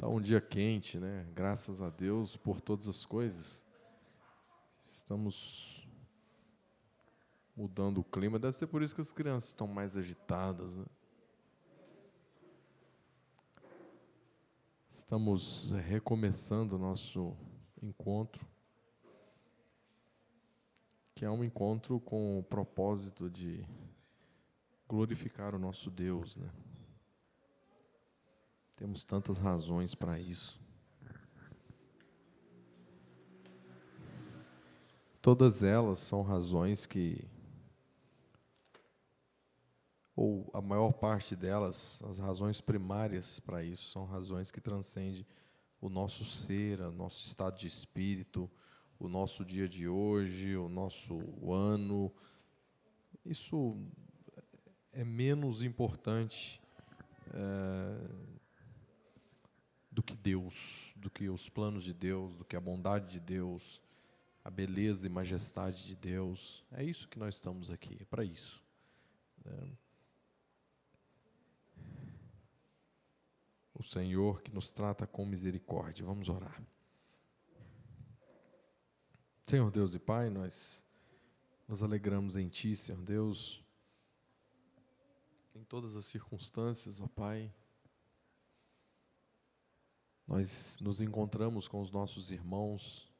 Tá um dia quente, né? Graças a Deus por todas as coisas. Estamos mudando o clima. Deve ser por isso que as crianças estão mais agitadas, né? Estamos recomeçando o nosso encontro, que é um encontro com o propósito de glorificar o nosso Deus, né? Temos tantas razões para isso. Todas elas são razões que, ou a maior parte delas, as razões primárias para isso, são razões que transcendem o nosso ser, o nosso estado de espírito, o nosso dia de hoje, o nosso ano. Isso é menos importante do que Deus, do que os planos de Deus, do que a bondade de Deus, a beleza e majestade de Deus. É isso que nós estamos aqui, é para isso. O Senhor que nos trata com misericórdia. Vamos orar. Senhor Deus e Pai, nós nos alegramos em Ti, Senhor Deus, em todas as circunstâncias, ó Pai. Nós nos encontramos com os nossos irmãos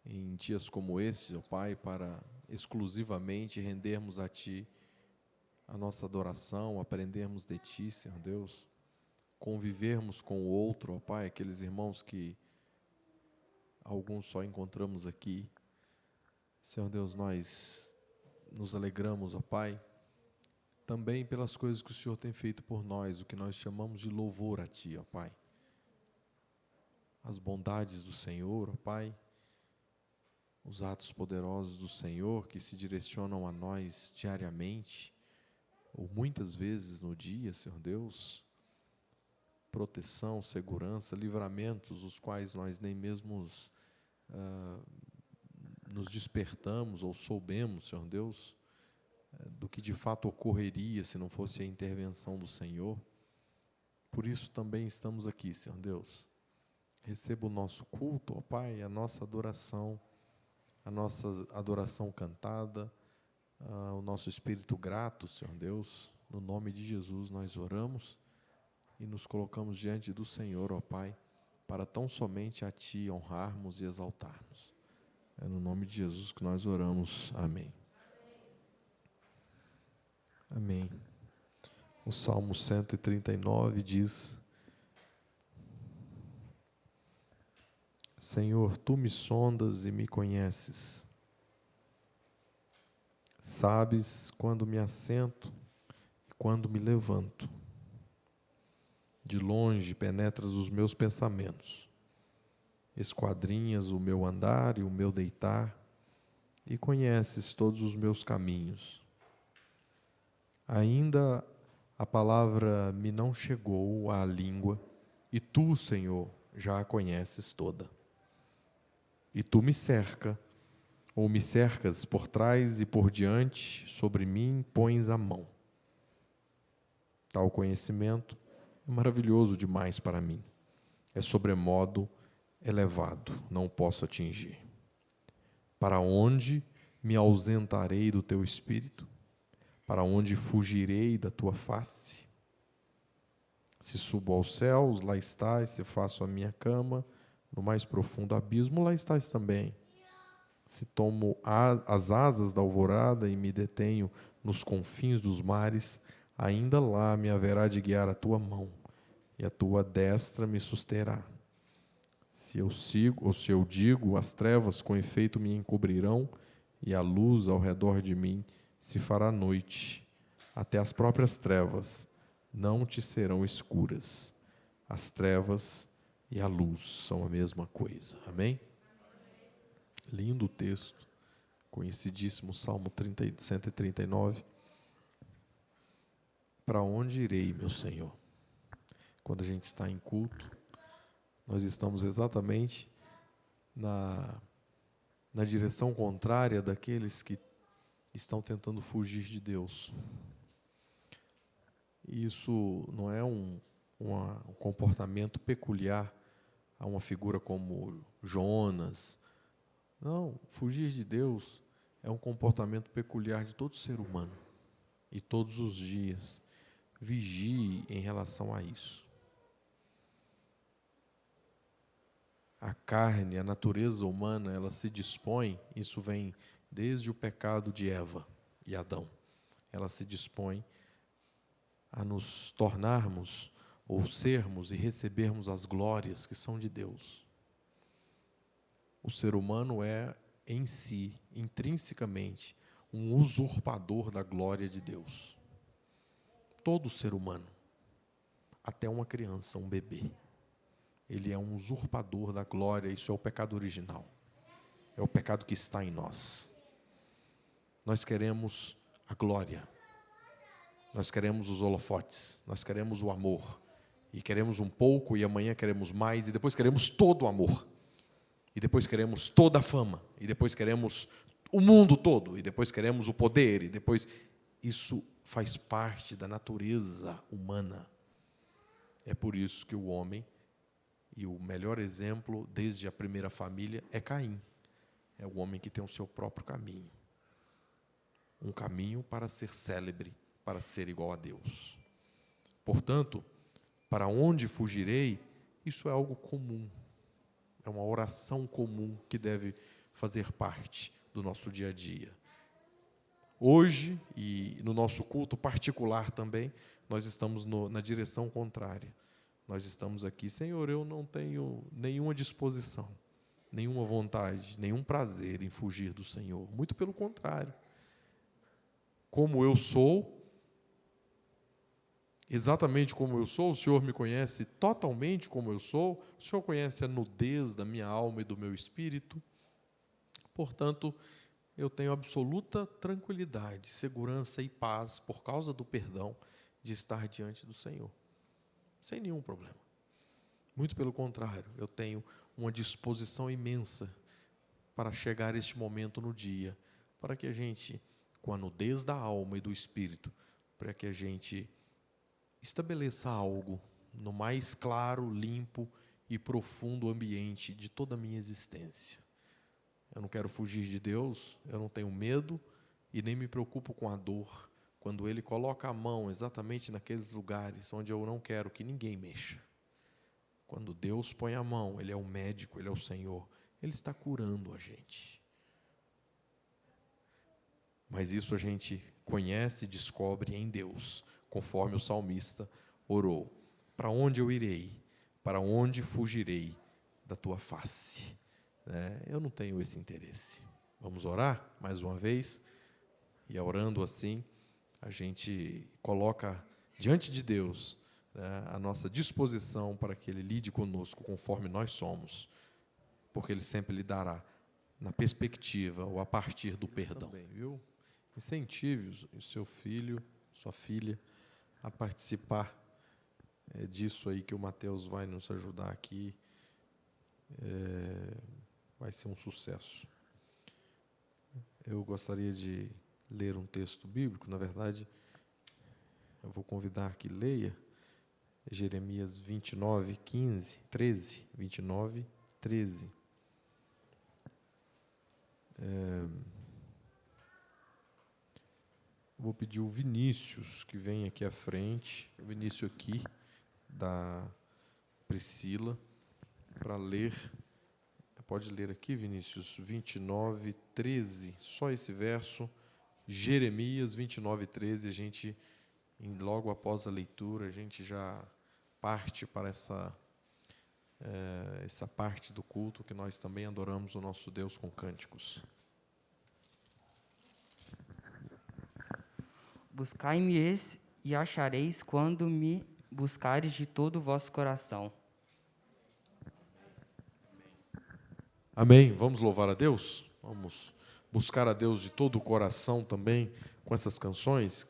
em dias como estes, ó Pai, para exclusivamente rendermos a Ti a nossa adoração, aprendermos de Ti, Senhor Deus, convivermos com o outro, ó Pai, aqueles irmãos que alguns só encontramos aqui. Senhor Deus, nós nos alegramos, ó Pai, também pelas coisas que o Senhor tem feito por nós, o que nós chamamos de louvor a Ti, ó Pai. As bondades do Senhor, ó Pai, os atos poderosos do Senhor que se direcionam a nós diariamente, ou muitas vezes no dia, Senhor Deus, proteção, segurança, livramentos, os quais nós nem mesmo nos despertamos ou soubemos, Senhor Deus, do que de fato ocorreria se não fosse a intervenção do Senhor. Por isso também estamos aqui, Senhor Deus. Receba o nosso culto, ó Pai, a nossa adoração cantada, o nosso espírito grato, Senhor Deus. No nome de Jesus nós oramos e nos colocamos diante do Senhor, ó Pai, para tão somente a Ti honrarmos e exaltarmos. É no nome de Jesus que nós oramos. Amém. Amém. O Salmo 139 diz: Senhor, Tu me sondas e me conheces. Sabes quando me assento e quando me levanto. De longe penetras os meus pensamentos. Esquadrinhas o meu andar e o meu deitar, e conheces todos os meus caminhos. Ainda a palavra me não chegou à língua, e Tu, Senhor, já a conheces toda. E Tu me cercas por trás e por diante, sobre mim pões a mão. Tal conhecimento é maravilhoso demais para mim. É sobremodo elevado, não posso atingir. Para onde me ausentarei do Teu Espírito? Para onde fugirei da Tua face? Se subo aos céus, lá estás. Se faço a minha cama no mais profundo abismo, lá estás também. Se tomo as asas da alvorada e me detenho nos confins dos mares, ainda lá me haverá de guiar a Tua mão, e a Tua destra me susterá. Se eu digo, as trevas com efeito me encobrirão, e a luz ao redor de mim se fará noite. Até as próprias trevas não te serão escuras. As trevas e a luz são a mesma coisa. Amém? Lindo texto, conhecidíssimo Salmo 139. Para onde irei, meu Senhor? Quando a gente está em culto, nós estamos exatamente na direção contrária daqueles que estão tentando fugir de Deus. E isso não é um um comportamento peculiar a uma figura como Jonas. Não, fugir de Deus é um comportamento peculiar de todo ser humano. E todos os dias, vigie em relação a isso. A carne, a natureza humana, ela se dispõe, isso vem desde o pecado de Eva e Adão, ela se dispõe a nos tornarmos ou sermos e recebermos as glórias que são de Deus. O ser humano é, em si, intrinsecamente, um usurpador da glória de Deus. Todo ser humano, até uma criança, um bebê, ele é um usurpador da glória. Isso é o pecado original. É o pecado que está em nós. Nós queremos a glória. Nós queremos os holofotes. Nós queremos o amor. E queremos um pouco, e amanhã queremos mais, e depois queremos todo o amor. E depois queremos toda a fama. E depois queremos o mundo todo. E depois queremos o poder. E depois... Isso faz parte da natureza humana. É por isso que o homem... E o melhor exemplo, desde a primeira família, é Caim. É o homem que tem o seu próprio caminho. Um caminho para ser célebre, para ser igual a Deus. Portanto, para onde fugirei? Isso é algo comum. É uma oração comum que deve fazer parte do nosso dia a dia. Hoje, e no nosso culto particular também, nós estamos na direção contrária. Nós estamos aqui, Senhor, eu não tenho nenhuma disposição, nenhuma vontade, nenhum prazer em fugir do Senhor. Muito pelo contrário. Como eu sou, exatamente como eu sou, o Senhor me conhece totalmente como eu sou, o Senhor conhece a nudez da minha alma e do meu espírito. Portanto, eu tenho absoluta tranquilidade, segurança e paz, por causa do perdão, de estar diante do Senhor. Sem nenhum problema. Muito pelo contrário, eu tenho uma disposição imensa para chegar a este momento no dia, para que a gente, com a nudez da alma e do espírito, para que a gente estabeleça algo no mais claro, limpo e profundo ambiente de toda a minha existência. Eu não quero fugir de Deus, eu não tenho medo e nem me preocupo com a dor, quando Ele coloca a mão exatamente naqueles lugares onde eu não quero que ninguém mexa. Quando Deus põe a mão, Ele é o médico, Ele é o Senhor, Ele está curando a gente. Mas isso a gente conhece e descobre em Deus, conforme o salmista orou. Para onde eu irei? Para onde fugirei da tua face? Eu não tenho esse interesse. Vamos orar mais uma vez? E orando assim, a gente coloca diante de Deus a nossa disposição para que Ele lide conosco conforme nós somos, porque Ele sempre lhe dará na perspectiva ou a partir do perdão. Também, viu? Incentive o seu filho, sua filha, a participar disso aí que o Mateus vai nos ajudar aqui. Vai ser um sucesso. Eu gostaria de ler um texto bíblico, na verdade, eu vou convidar que leia Jeremias 29, 15, 13, 29, 13. Vou pedir o Vinícius, que vem aqui à frente, o Vinícius aqui, da Priscila, para ler. Pode ler aqui, Vinícius, 29, 13, só esse verso, Jeremias 29, 13, a gente, logo após a leitura, a gente já parte para essa parte do culto, que nós também adoramos o nosso Deus com cânticos. Buscai-me e achareis quando me buscares de todo o vosso coração. Amém. Vamos louvar a Deus? Vamos buscar a Deus de todo o coração também, com essas canções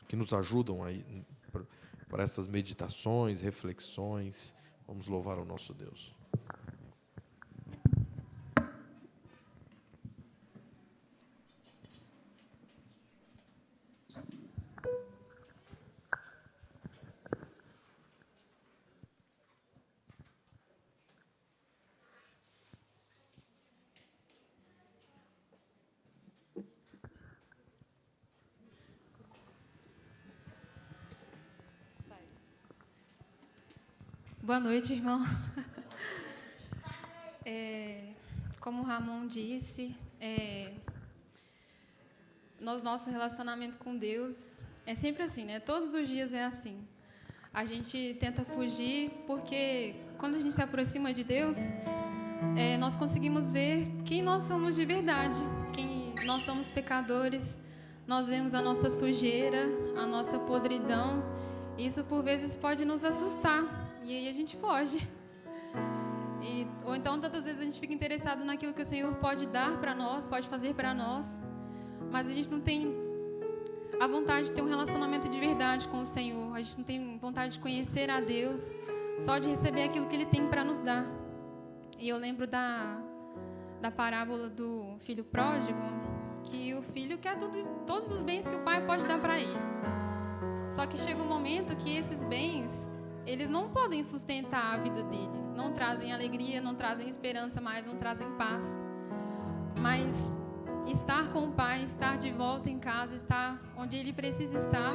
que nos ajudam aí para essas meditações, reflexões. Vamos louvar o nosso Deus. Boa noite, irmãos. Como o Ramon disse, nosso relacionamento com Deus é sempre assim, né? Todos os dias é assim. A gente tenta fugir porque quando a gente se aproxima de Deus, nós conseguimos ver quem nós somos de verdade, quem nós somos pecadores. Nós vemos a nossa sujeira, a nossa podridão. Isso por vezes pode nos assustar e aí a gente foge. Ou então tantas vezes a gente fica interessado naquilo que o Senhor pode dar para nós, pode fazer para nós, mas a gente não tem a vontade de ter um relacionamento de verdade com o Senhor. A gente não tem vontade de conhecer a Deus, só de receber aquilo que Ele tem para nos dar. E eu lembro da parábola do filho pródigo, que o filho quer todos os bens que o pai pode dar para ele. Só que chega um momento que esses bens, eles não podem sustentar a vida dele. Não trazem alegria, não trazem esperança mais, não trazem paz. Mas estar com o pai, estar de volta em casa, estar onde ele precisa estar,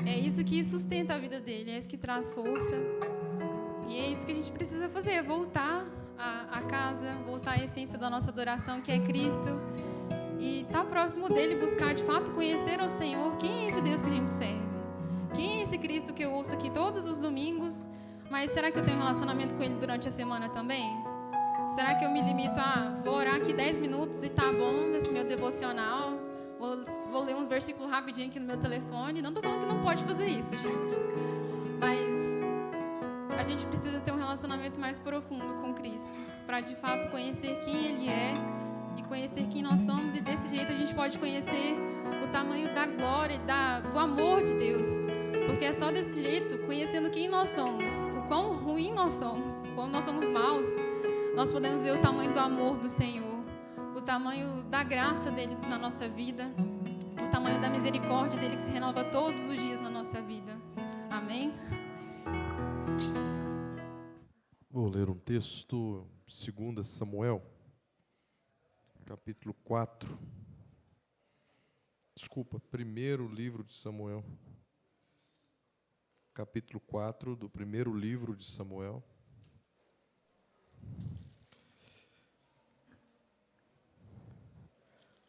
é isso que sustenta a vida dele, é isso que traz força. E é isso que a gente precisa fazer, voltar à casa, voltar à essência da nossa adoração, que é Cristo, e estar próximo dele, buscar de fato conhecer ao Senhor. Quem é esse Deus que a gente serve? Quem é esse Cristo que eu ouço aqui todos os domingos? Mas será que eu tenho um relacionamento com Ele durante a semana também? Será que eu me limito vou orar aqui 10 minutos e tá bom, esse meu devocional, vou ler uns versículos rapidinho aqui no meu telefone? Não tô falando que não pode fazer isso, gente. Mas a gente precisa ter um relacionamento mais profundo com Cristo, para de fato conhecer quem Ele é e conhecer quem nós somos, e desse jeito a gente pode conhecer o tamanho da glória e do amor de Deus, porque é só desse jeito, conhecendo quem nós somos, o quão ruim nós somos, o quão nós somos maus, nós podemos ver o tamanho do amor do Senhor, o tamanho da graça dele na nossa vida, o tamanho da misericórdia dele que se renova todos os dias na nossa vida. Amém? Vou ler um texto, 2 Samuel, capítulo 4. Desculpa, primeiro livro de Samuel. Capítulo 4 do primeiro livro de Samuel.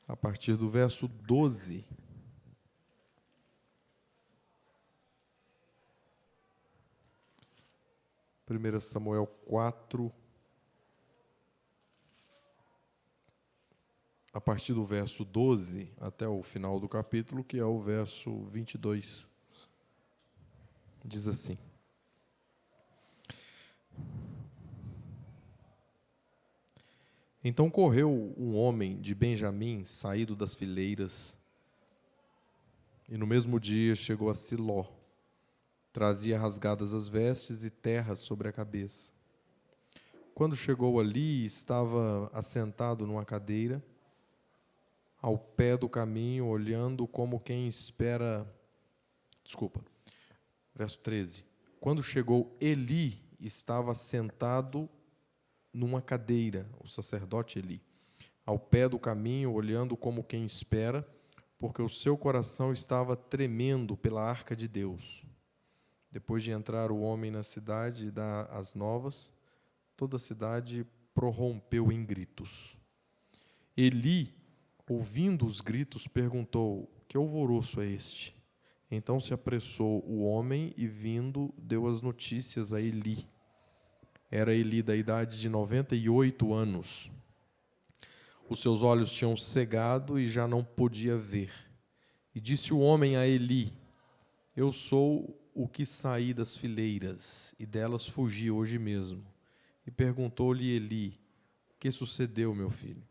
A partir do verso 12. Primeira Samuel 4, a partir do verso 12 até o final do capítulo, que é o verso 22. Diz assim: Então correu um homem de Benjamim, saído das fileiras, e no mesmo dia chegou a Siló. Trazia rasgadas as vestes e terra sobre a cabeça. Quando chegou ali, estava assentado numa cadeira, ao pé do caminho, olhando como quem espera... Verso 13. Quando chegou Eli, estava sentado numa cadeira, o sacerdote Eli, ao pé do caminho, olhando como quem espera, porque o seu coração estava tremendo pela arca de Deus. Depois de entrar o homem na cidade e dar as novas, toda a cidade prorrompeu em gritos. Eli, ouvindo os gritos, perguntou: que alvoroço é este? Então se apressou o homem e, vindo, deu as notícias a Eli. Era Eli da idade de 98 anos. Os seus olhos tinham cegado e já não podia ver. E disse o homem a Eli: eu sou o que saí das fileiras, e delas fugi hoje mesmo. E perguntou-lhe Eli: o que sucedeu, meu filho?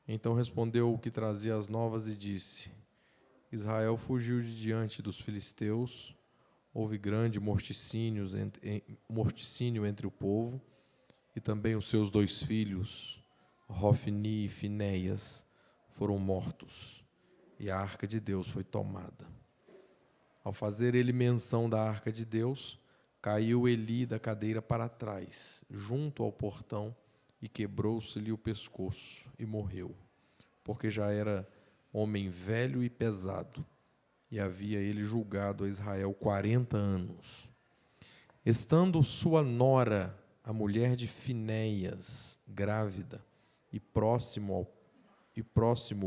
Então respondeu o que trazia as novas e disse: Israel fugiu de diante dos filisteus, houve grande morticínio entre o povo, e também os seus 2 filhos, Hofni e Finéias, foram mortos, e a arca de Deus foi tomada. Ao fazer ele menção da arca de Deus, caiu Eli da cadeira para trás, junto ao portão, e quebrou-se-lhe o pescoço, e morreu, porque já era homem velho e pesado, e havia ele julgado a Israel 40 anos. Estando sua nora, a mulher de Finéias, grávida, e próximo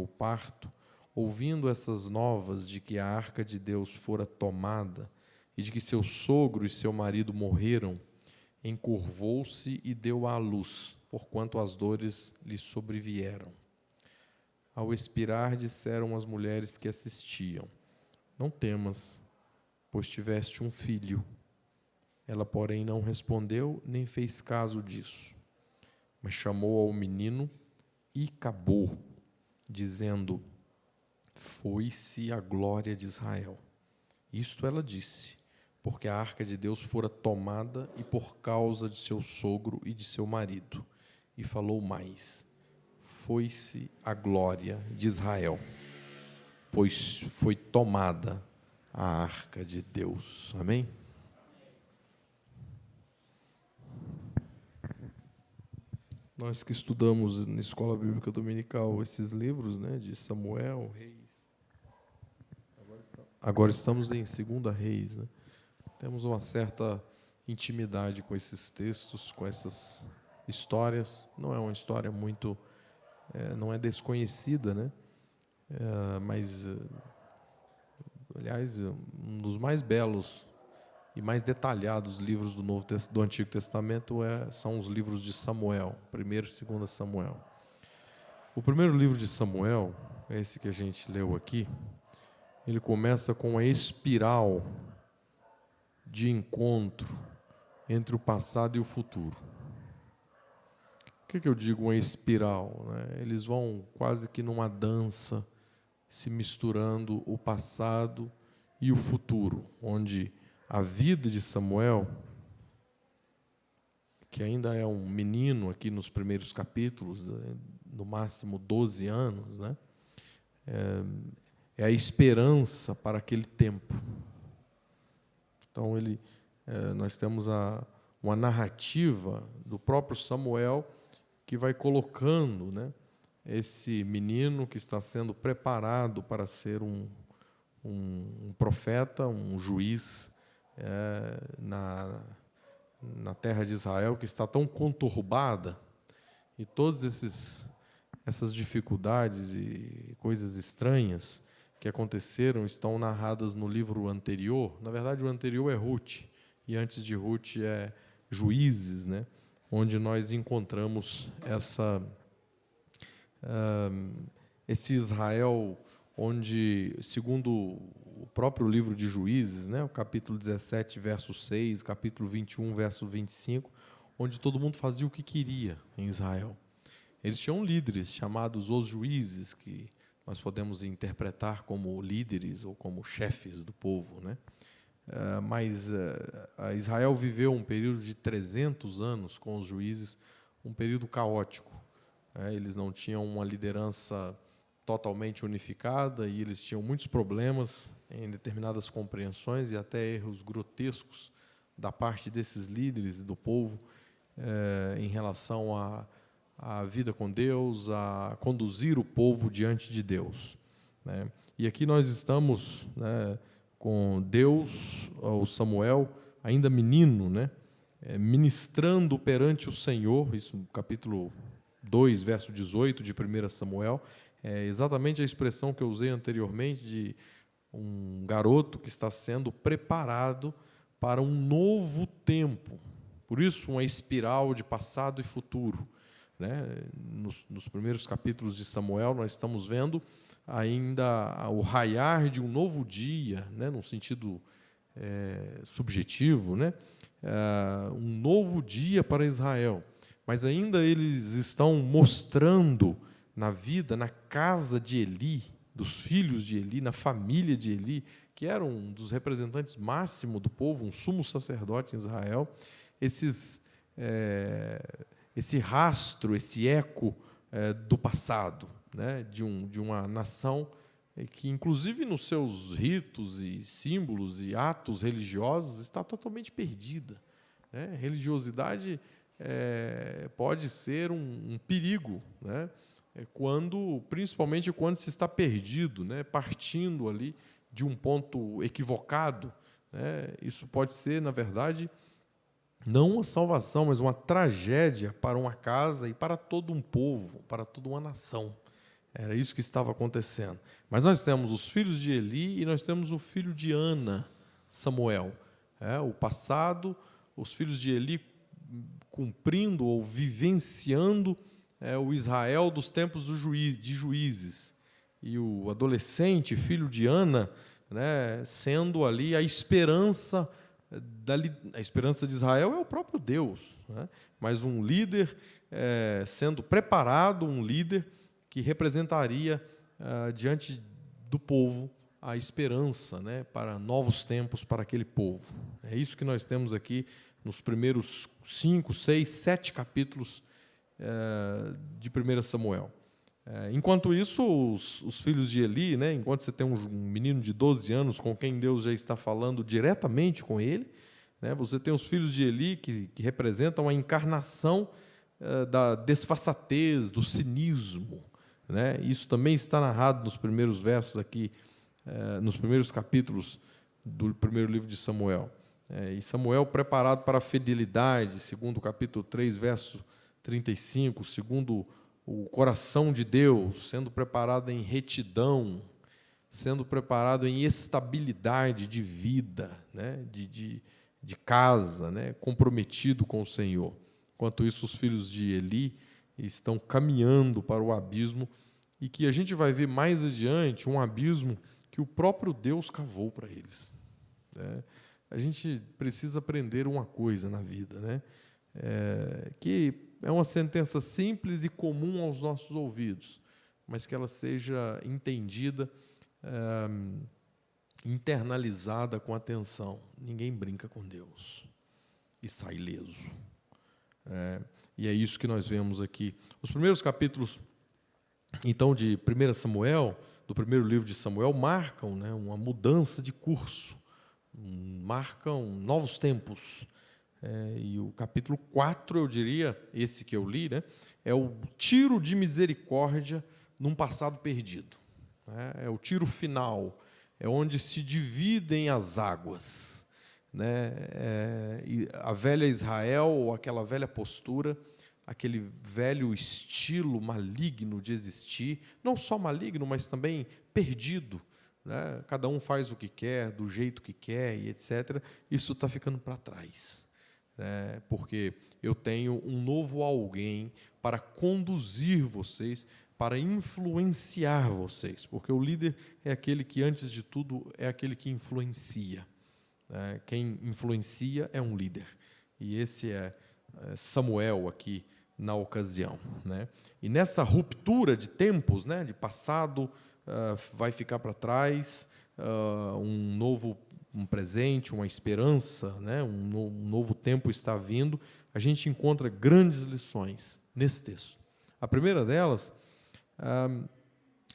o parto, ouvindo essas novas de que a arca de Deus fora tomada e de que seu sogro e seu marido morreram, encurvou-se e deu à luz, porquanto as dores lhe sobrevieram. Ao expirar, disseram as mulheres que assistiam: não temas, pois tiveste um filho. Ela, porém, não respondeu, nem fez caso disso, mas chamou ao menino e acabou, dizendo: foi-se a glória de Israel. Isto ela disse, porque a arca de Deus fora tomada e por causa de seu sogro e de seu marido. E falou mais: foi-se a glória de Israel, pois foi tomada a arca de Deus. Amém? Nós que estudamos na Escola Bíblica Dominical esses livros, né, de Samuel, Reis. Agora estamos em 2 Reis, né? Temos uma certa intimidade com esses textos, com essas histórias. Não é uma história muito, não é desconhecida, né? Mas, aliás, um dos mais belos e mais detalhados livros do Antigo Testamento são os livros de Samuel, 1º e 2 Samuel. O primeiro livro de Samuel, esse que a gente leu aqui, ele começa com a espiral de encontro entre o passado e o futuro. O que eu digo uma espiral, né? Eles vão quase que numa dança, se misturando o passado e o futuro, onde a vida de Samuel, que ainda é um menino aqui nos primeiros capítulos, no máximo 12 anos, né? É a esperança para aquele tempo. Então, nós temos uma narrativa do próprio Samuel que vai colocando, né, esse menino que está sendo preparado para ser um profeta, um juiz, na terra de Israel, que está tão conturbada, e todas essas dificuldades e coisas estranhas que aconteceram estão narradas no livro anterior. Na verdade, o anterior é Ruth, e antes de Ruth é Juízes, né? Onde nós encontramos esse Israel, onde, segundo o próprio livro de Juízes, né, o capítulo 17, verso 6, capítulo 21, verso 25, onde todo mundo fazia o que queria em Israel. Eles tinham líderes chamados os juízes, que nós podemos interpretar como líderes ou como chefes do povo, né? Mas Israel viveu um período de 300 anos com os juízes, um período caótico. Eles não tinham uma liderança totalmente unificada e eles tinham muitos problemas em determinadas compreensões e até erros grotescos da parte desses líderes do povo em relação à vida com Deus, a conduzir o povo diante de Deus, né? E aqui nós estamos, né, com Deus, o Samuel, ainda menino, né, ministrando perante o Senhor, isso no capítulo 2, verso 18 de 1 Samuel, é exatamente a expressão que eu usei anteriormente de um garoto que está sendo preparado para um novo tempo. Por isso, uma espiral de passado e futuro, né? Nos primeiros capítulos de Samuel, nós estamos vendo ainda o raiar de um novo dia, né? Num sentido subjetivo, né? Um novo dia para Israel. Mas ainda eles estão mostrando na vida, na casa de Eli, dos filhos de Eli, na família de Eli, que era um dos representantes máximos do povo, um sumo sacerdote em Israel, esse rastro, esse eco do passado, né, de uma nação que, inclusive nos seus ritos e símbolos e atos religiosos, está totalmente perdida, né? Religiosidade pode ser um perigo, né? Principalmente quando se está perdido, né, partindo ali de um ponto equivocado, né? Isso pode ser, na verdade, não uma salvação, mas uma tragédia para uma casa e para todo um povo, para toda uma nação. Era isso que estava acontecendo. Mas nós temos os filhos de Eli e nós temos o filho de Ana, Samuel. O passado, os filhos de Eli cumprindo ou vivenciando o Israel dos tempos de juízes. E o adolescente, filho de Ana, né, sendo ali a esperança de Israel é o próprio Deus, né? Mas um líder sendo preparado, um líder que representaria diante do povo a esperança, né, para novos tempos para aquele povo. É isso que nós temos aqui nos primeiros 5, 6, 7 capítulos de 1 Samuel. Enquanto isso, os filhos de Eli, né, enquanto você tem um menino de 12 anos com quem Deus já está falando diretamente com ele, né, você tem os filhos de Eli que representam a encarnação da desfaçatez, do cinismo, né? Isso também está narrado nos primeiros versos aqui, nos primeiros capítulos do primeiro livro de Samuel. E Samuel preparado para a fidelidade, segundo o capítulo 3, verso 35, segundo o coração de Deus, sendo preparado em retidão, sendo preparado em estabilidade de vida, né? de casa, né? Comprometido com o Senhor. Enquanto isso, os filhos de Eli estão caminhando para o abismo, e que a gente vai ver mais adiante, um abismo que o próprio Deus cavou para eles. A gente precisa aprender uma coisa na vida, né? Que é uma sentença simples e comum aos nossos ouvidos, mas que ela seja entendida, internalizada com atenção. Ninguém brinca com Deus e sai ileso. E é isso que nós vemos aqui. Os primeiros capítulos, então, de 1 Samuel, do primeiro livro de Samuel, marcam, né, uma mudança de curso, marcam novos tempos. E o capítulo 4, eu diria, esse que eu li, né, é o tiro de misericórdia num passado perdido. É o tiro final, é onde se dividem as águas, né? E a velha Israel, aquela velha postura, aquele velho estilo maligno de existir, não só maligno, mas também perdido, né? Cada um faz o que quer, do jeito que quer, e etc. Isso está ficando para trás, né? Porque eu tenho um novo alguém para conduzir vocês, para influenciar vocês, porque o líder é aquele que, antes de tudo, é aquele que influencia. Quem influencia é um líder, e esse é Samuel aqui na ocasião, né? E nessa ruptura de tempos, né, de passado, vai ficar para trás, um presente, uma esperança, né, um novo tempo está vindo. A gente encontra grandes lições nesse texto. A primeira delas,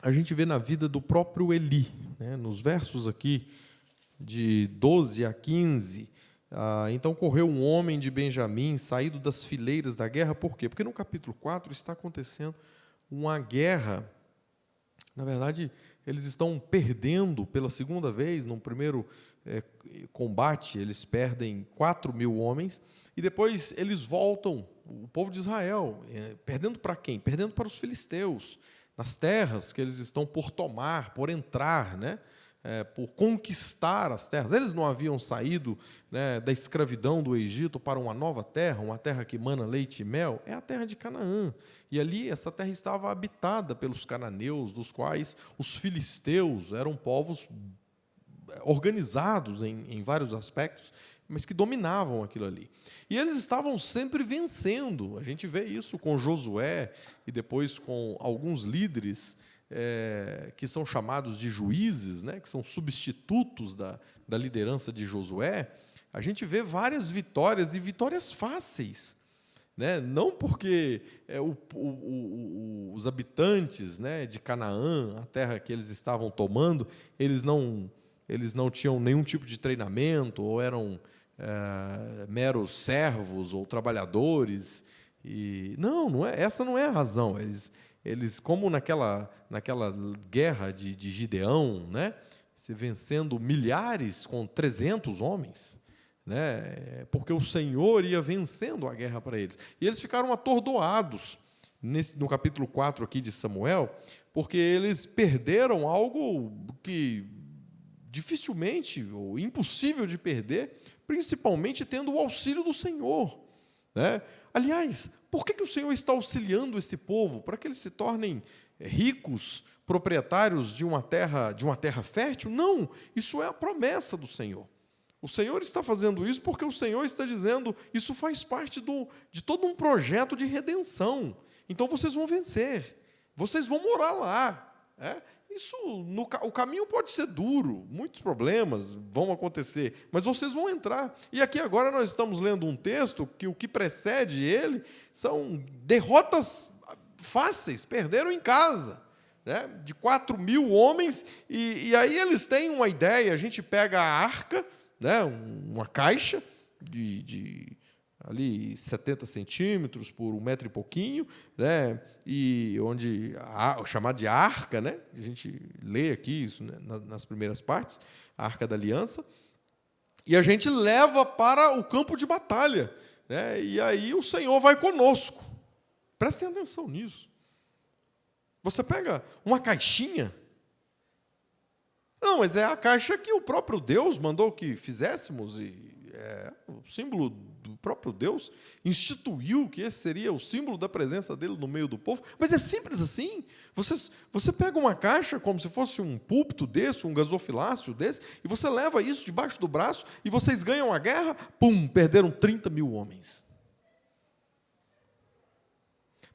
a gente vê na vida do próprio Eli, né, nos versos aqui de 12 a 15. Então correu um homem de Benjamim, saído das fileiras da guerra. Por quê? Porque no capítulo 4 está acontecendo uma guerra. Na verdade, eles estão perdendo pela segunda vez. No primeiro combate, eles perdem 4.000 homens, e depois eles voltam, o povo de Israel, perdendo para quem? Perdendo para os filisteus, nas terras que eles estão por tomar, por entrar, né? Por conquistar as terras. Eles não haviam saído, né, da escravidão do Egito para uma nova terra, uma terra que mana leite e mel, é a terra de Canaã. E ali essa terra estava habitada pelos cananeus, dos quais os filisteus eram povos organizados em vários aspectos, mas que dominavam aquilo ali. E eles estavam sempre vencendo. A gente vê isso com Josué e depois com alguns líderes que são chamados de juízes, né, que são substitutos da liderança de Josué. A gente vê várias vitórias, e vitórias fáceis, né? Não porque os habitantes, né, de Canaã, a terra que eles estavam tomando, eles não tinham nenhum tipo de treinamento, ou eram meros servos ou trabalhadores. Não é, essa não é a razão. Eles, como naquela guerra de Gideão, né, se vencendo milhares com 300 homens, né? Porque o Senhor ia vencendo a guerra para eles. E eles ficaram atordoados no capítulo 4 aqui de Samuel, porque eles perderam algo que dificilmente ou impossível de perder, principalmente tendo o auxílio do Senhor, né? Aliás, por que o Senhor está auxiliando esse povo? Para que eles se tornem ricos, proprietários de uma terra fértil? Não, isso é a promessa do Senhor. O Senhor está fazendo isso porque o Senhor está dizendo, isso faz parte de todo um projeto de redenção. Então vocês vão vencer, vocês vão morar lá. O caminho pode ser duro, muitos problemas vão acontecer, mas vocês vão entrar. E aqui agora nós estamos lendo um texto que o que precede ele são derrotas fáceis, perderam em casa, né, de 4.000 homens, e aí eles têm uma ideia, a gente pega a arca, né, uma caixa de ali 70 centímetros por 1 metro e pouquinho, né, e chamado de arca, né, a gente lê aqui isso, né, nas primeiras partes, a Arca da Aliança, e a gente leva para o campo de batalha, né, e aí o Senhor vai conosco. Prestem atenção nisso. Você pega uma caixinha. Não, mas é a caixa que o próprio Deus mandou que fizéssemos, e é o símbolo do próprio Deus, instituiu que esse seria o símbolo da presença dele no meio do povo. Mas é simples assim. Você pega uma caixa como se fosse um púlpito desse, um gasofilácio desse, e você leva isso debaixo do braço, e vocês ganham a guerra, pum, perderam 30.000 homens.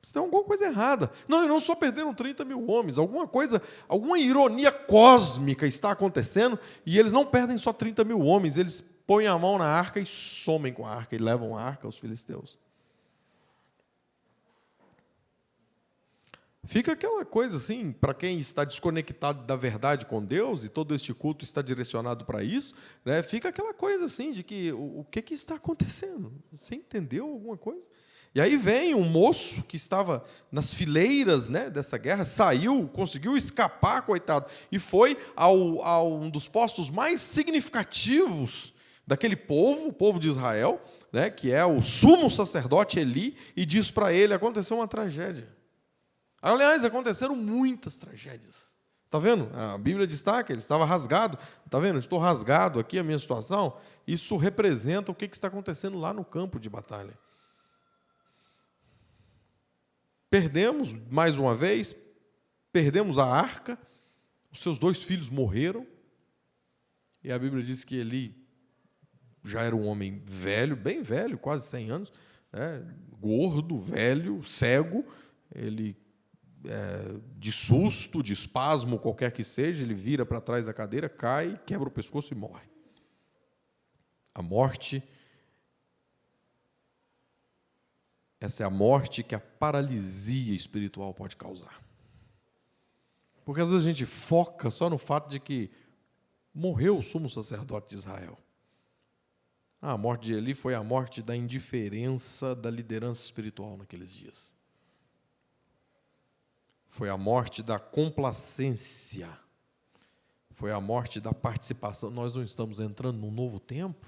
Você tem alguma coisa errada. Não, e não só perderam 30.000 homens, alguma ironia cósmica está acontecendo, e eles não perdem só 30.000 homens, eles põem a mão na arca e somem com a arca, e levam a arca aos filisteus. Fica aquela coisa assim, para quem está desconectado da verdade com Deus, e todo este culto está direcionado para isso, né, fica aquela coisa assim, de que o que está acontecendo? Você entendeu alguma coisa? E aí vem um moço que estava nas fileiras, né, dessa guerra, saiu, conseguiu escapar, coitado, e foi a um dos postos mais significativos daquele povo, o povo de Israel, né, que é o sumo sacerdote Eli, e diz para ele, aconteceu uma tragédia. Aliás, aconteceram muitas tragédias. Está vendo? A Bíblia destaca, ele estava rasgado. Está vendo? Estou rasgado aqui, a minha situação. Isso representa o que está acontecendo lá no campo de batalha. Perdemos, mais uma vez, perdemos a arca, os seus 2 filhos morreram, e a Bíblia diz que Eli já era um homem velho, bem velho, quase 100 anos, né, gordo, velho, cego, ele, de susto, de espasmo, qualquer que seja, ele vira para trás da cadeira, cai, quebra o pescoço e morre. A morte. Essa é a morte que a paralisia espiritual pode causar. Porque às vezes a gente foca só no fato de que morreu o sumo sacerdote de Israel. A morte de Eli foi a morte da indiferença da liderança espiritual naqueles dias. Foi a morte da complacência. Foi a morte da participação. Nós não estamos entrando num novo tempo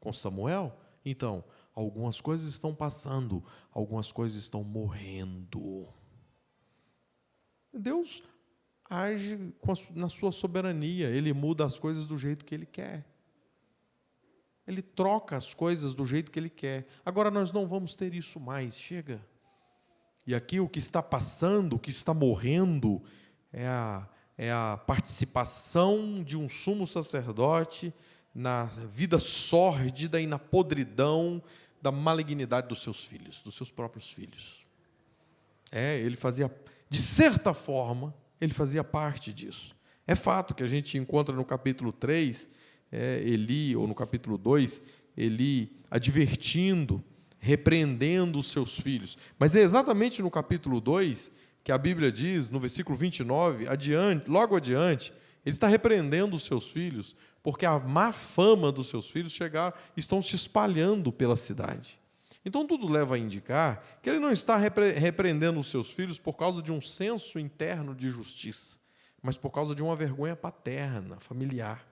com Samuel? Então, algumas coisas estão passando, algumas coisas estão morrendo. Deus age na sua soberania, Ele muda as coisas do jeito que Ele quer. Ele troca as coisas do jeito que Ele quer. Agora nós não vamos ter isso mais, chega. E aqui o que está passando, o que está morrendo, é a participação de um sumo sacerdote na vida sórdida e na podridão da malignidade dos seus filhos, dos seus próprios filhos. Ele fazia, de certa forma, ele fazia parte disso. É fato que a gente encontra no capítulo 3, Eli, ou no capítulo 2, Eli advertindo, repreendendo os seus filhos. Mas é exatamente no capítulo 2 que a Bíblia diz, no versículo 29, logo adiante, ele está repreendendo os seus filhos, porque a má fama dos seus filhos estão se espalhando pela cidade. Então, tudo leva a indicar que ele não está repreendendo os seus filhos por causa de um senso interno de justiça, mas por causa de uma vergonha paterna, familiar.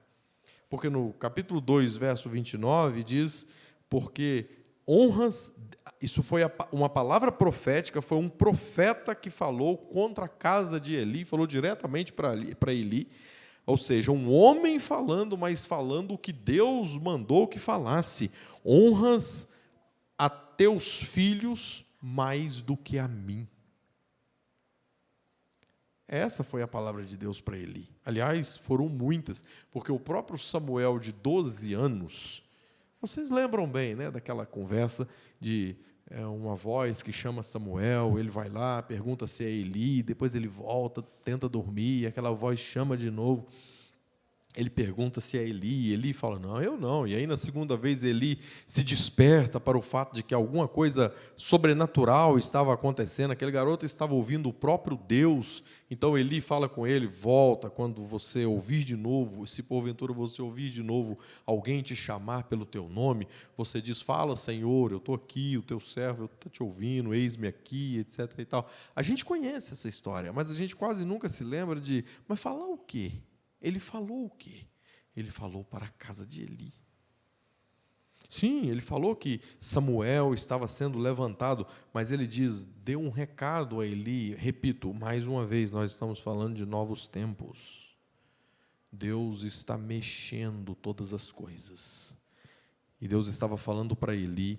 Porque no capítulo 2, verso 29, diz, porque honras, isso foi uma palavra profética, foi um profeta que falou contra a casa de Eli, falou diretamente para Eli, ou seja, um homem falando, mas falando o que Deus mandou que falasse. Honras a teus filhos mais do que a mim. Essa foi a palavra de Deus para Eli. Aliás, foram muitas, porque o próprio Samuel, de 12 anos, vocês lembram bem, né, daquela conversa de uma voz que chama Samuel, ele vai lá, pergunta se é Eli, depois ele volta, tenta dormir, aquela voz chama de novo. Ele pergunta se é Eli, Eli fala, não, eu não. E aí, na segunda vez, Eli se desperta para o fato de que alguma coisa sobrenatural estava acontecendo, aquele garoto estava ouvindo o próprio Deus. Então, Eli fala com ele, volta, quando você ouvir de novo, se porventura você ouvir de novo alguém te chamar pelo teu nome, você diz, fala, Senhor, eu estou aqui, o teu servo, eu estou te ouvindo, eis-me aqui, etc. e tal. A gente conhece essa história, mas a gente quase nunca se lembra de, mas falar o quê? Ele falou o quê? Ele falou para a casa de Eli. Sim, ele falou que Samuel estava sendo levantado, mas ele diz, dê um recado a Eli. Repito, mais uma vez, nós estamos falando de novos tempos. Deus está mexendo todas as coisas. E Deus estava falando para Eli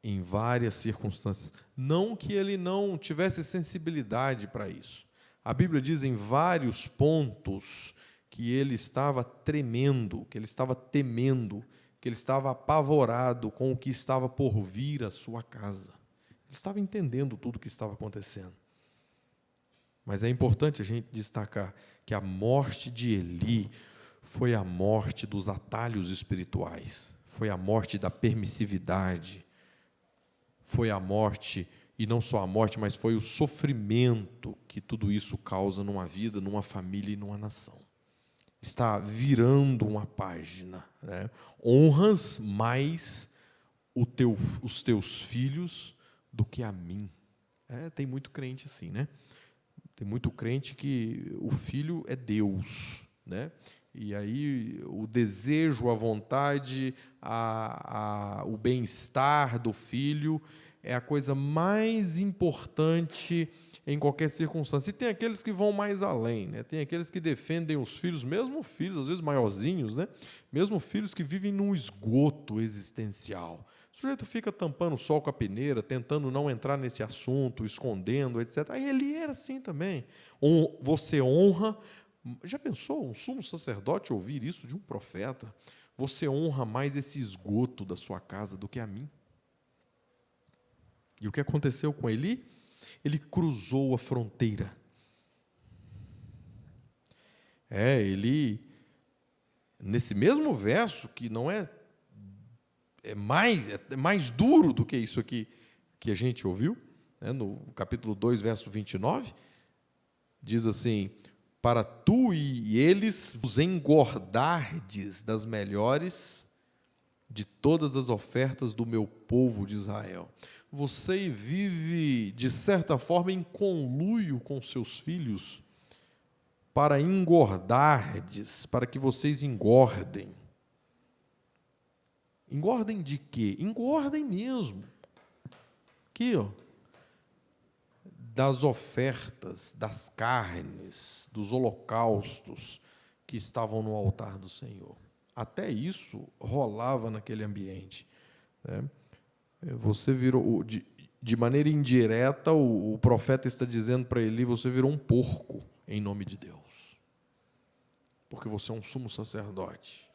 em várias circunstâncias. Não que ele não tivesse sensibilidade para isso. A Bíblia diz em vários pontos que ele estava tremendo, que ele estava temendo, que ele estava apavorado com o que estava por vir à sua casa. Ele estava entendendo tudo o que estava acontecendo. Mas é importante a gente destacar que a morte de Eli foi a morte dos atalhos espirituais, foi a morte da permissividade, foi a morte, e não só a morte, mas foi o sofrimento que tudo isso causa numa vida, numa família e numa nação. Está virando uma página, né? Honras mais os teus filhos do que a mim. Tem muito crente assim, né? Tem muito crente que o filho é Deus, né? E aí o desejo, a vontade, o bem-estar do filho é a coisa mais importante em qualquer circunstância. E tem aqueles que vão mais além, né? Tem aqueles que defendem os filhos, mesmo filhos, às vezes maiorzinhos, né? Mesmo filhos que vivem num esgoto existencial. O sujeito fica tampando o sol com a peneira, tentando não entrar nesse assunto, escondendo, etc. Aí ele era assim também. Você honra... Já pensou um sumo sacerdote ouvir isso de um profeta? Você honra mais esse esgoto da sua casa do que a mim. E o que aconteceu com Eli? Ele cruzou a fronteira. Ele, nesse mesmo verso, que não é mais duro do que isso aqui que a gente ouviu, né, no capítulo 2, verso 29, diz assim, para tu e eles vos engordardes das melhores de todas as ofertas do meu povo de Israel. Você vive, de certa forma, em conluio com seus filhos para engordardes, para que vocês engordem. Engordem de quê? Engordem mesmo. Aqui, ó. Das ofertas, das carnes, dos holocaustos que estavam no altar do Senhor. Até isso rolava naquele ambiente, né? Você virou, de maneira indireta, o profeta está dizendo para Eli, você virou um porco em nome de Deus, porque você é um sumo sacerdote.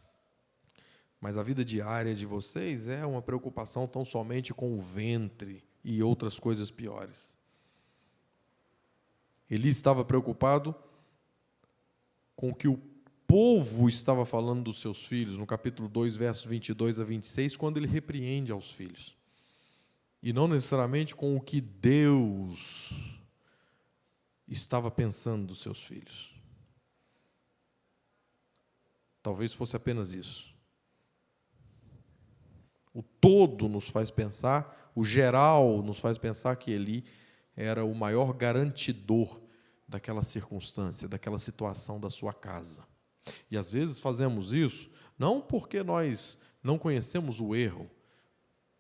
Mas a vida diária de vocês é uma preocupação tão somente com o ventre e outras coisas piores. Eli estava preocupado com o que o povo estava falando dos seus filhos, no capítulo 2, versos 22 a 26, quando ele repreende aos filhos. E não necessariamente com o que Deus estava pensando dos seus filhos. Talvez fosse apenas isso. O todo nos faz pensar, o geral nos faz pensar que Eli era o maior garantidor daquela circunstância, daquela situação da sua casa. E às vezes fazemos isso Não porque nós não conhecemos o erro,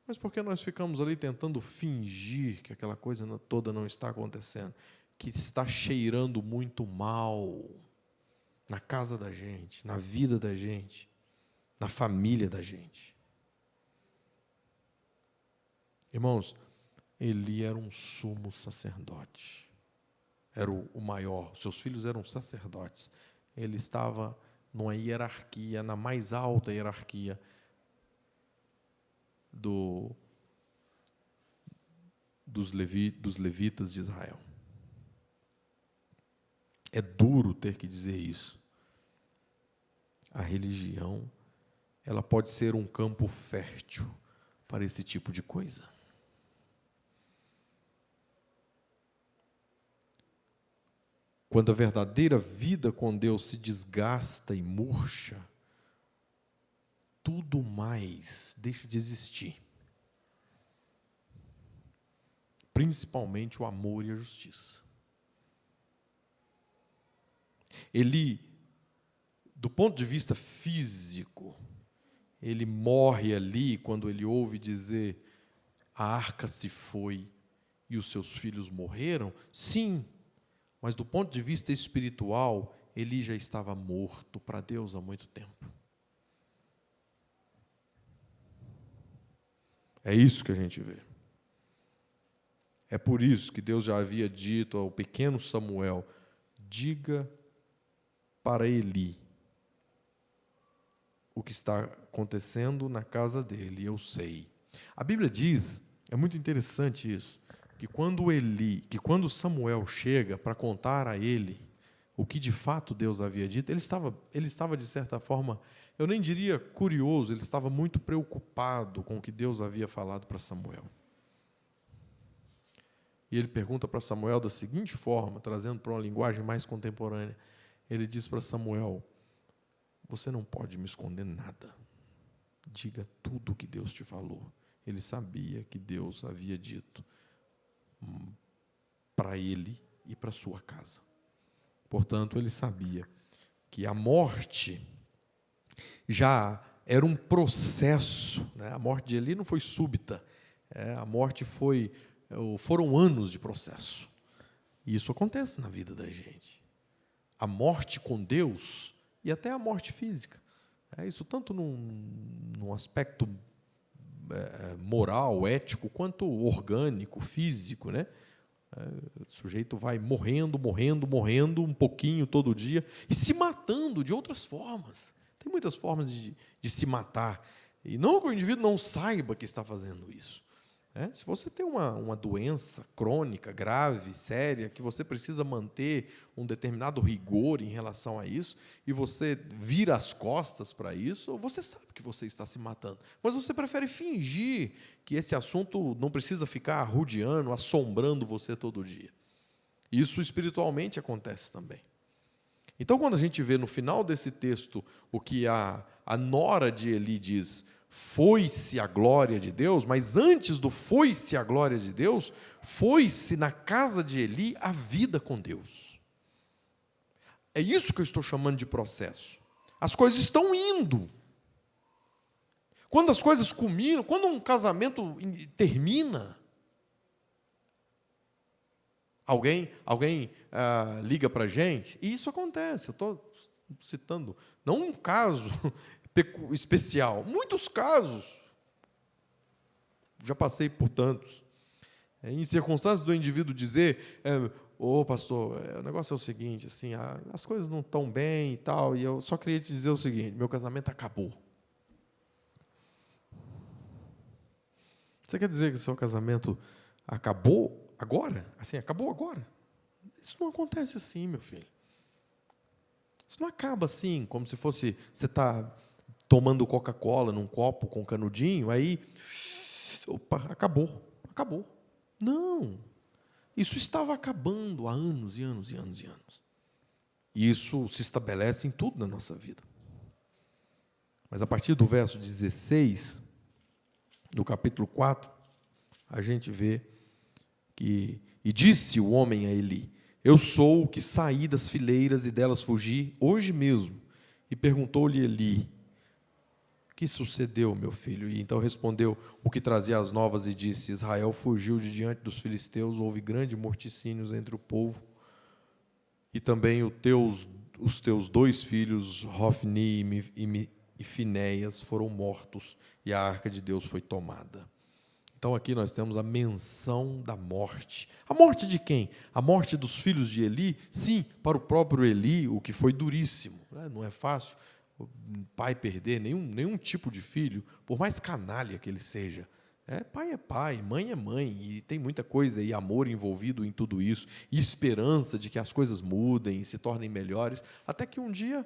mas porque nós ficamos ali tentando fingir que aquela coisa toda não está acontecendo, que está cheirando muito mal na casa da gente, na vida da gente, na família da gente. Irmãos, Eli era um sumo sacerdote, era o maior, seus filhos eram sacerdotes, ele estava numa hierarquia, na mais alta hierarquia dos levitas de Israel. É duro ter que dizer isso. A religião, ela pode ser um campo fértil para esse tipo de coisa. Quando a verdadeira vida com Deus se desgasta e murcha, tudo mais deixa de existir. Principalmente o amor e a justiça. Ele, do ponto de vista físico, ele morre ali quando ele ouve dizer: a arca se foi e os seus filhos morreram. Sim, mas do ponto de vista espiritual, Eli já estava morto para Deus há muito tempo. É isso que a gente vê. É por isso que Deus já havia dito ao pequeno Samuel: diga para Eli o que está acontecendo na casa dele, eu sei. A Bíblia diz, é muito interessante isso, que quando Samuel chega para contar a ele o que de fato Deus havia dito, ele estava de certa forma, eu nem diria curioso, ele estava muito preocupado com o que Deus havia falado para Samuel. E ele pergunta para Samuel da seguinte forma, trazendo para uma linguagem mais contemporânea. Ele diz para Samuel: você não pode me esconder nada. Diga tudo o que Deus te falou. Ele sabia que Deus havia dito para ele e para sua casa. Portanto, ele sabia que a morte já era um processo, né? A morte de Eli não foi súbita, a morte foram anos de processo. E isso acontece na vida da gente. A morte com Deus e até a morte física. Isso tanto num aspecto moral, ético, quanto orgânico, físico, né? O sujeito vai morrendo um pouquinho todo dia e se matando de outras formas. Tem muitas formas de se matar. E não que o indivíduo não saiba que está fazendo isso. Se você tem uma doença crônica, grave, séria, que você precisa manter um determinado rigor em relação a isso, e você vira as costas para isso, você sabe que você está se matando. Mas você prefere fingir que esse assunto não precisa ficar rodeando, assombrando você todo dia. Isso espiritualmente acontece também. Então, quando a gente vê no final desse texto o que a nora de Eli diz: foi-se a glória de Deus, mas antes do foi-se a glória de Deus, foi-se na casa de Eli a vida com Deus. É isso que eu estou chamando de processo. As coisas estão indo. Quando as coisas culminam, quando um casamento termina, alguém liga para a gente, e isso acontece, eu estou citando, não um caso especial, muitos casos, já passei por tantos, em circunstâncias do indivíduo dizer: pastor, o negócio é o seguinte, assim, as coisas não estão bem e tal, e eu só queria te dizer o seguinte: meu casamento acabou. Você quer dizer que o seu casamento acabou agora? Assim, acabou agora? Isso não acontece assim, meu filho. Isso não acaba assim, como se fosse, você está tomando Coca-Cola num copo com canudinho, aí, opa, acabou. Não, isso estava acabando há anos e anos e anos e anos. E isso se estabelece em tudo na nossa vida. Mas a partir do verso 16, do capítulo 4, a gente vê que: e disse o homem a Eli: eu sou o que saí das fileiras e delas fugi hoje mesmo. E perguntou-lhe Eli: Que sucedeu, meu filho? E então respondeu o que trazia as novas e disse: Israel fugiu de diante dos filisteus, houve grande morticínios entre o povo, e também os teus 2 filhos, Hofni e Finéias, foram mortos, e a arca de Deus foi tomada. Então aqui nós temos a menção da morte. A morte de quem? A morte dos filhos de Eli? Sim, para o próprio Eli, o que foi duríssimo. Não é fácil o pai perder nenhum tipo de filho, por mais canalha que ele seja. Pai é pai, mãe é mãe, e tem muita coisa e amor envolvido em tudo isso, e esperança de que as coisas mudem e se tornem melhores, até que um dia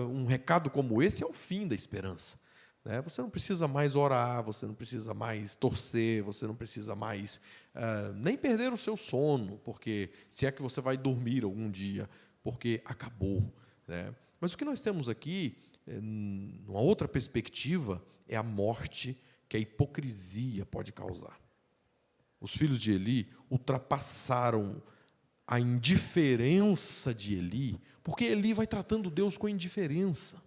um recado como esse é o fim da esperança. Você não precisa mais orar, você não precisa mais torcer, você não precisa mais nem perder o seu sono, porque se é que você vai dormir algum dia, porque acabou. Mas o que nós temos aqui, numa outra perspectiva, é a morte que a hipocrisia pode causar. Os filhos de Eli ultrapassaram a indiferença de Eli, porque Eli vai tratando Deus com indiferença.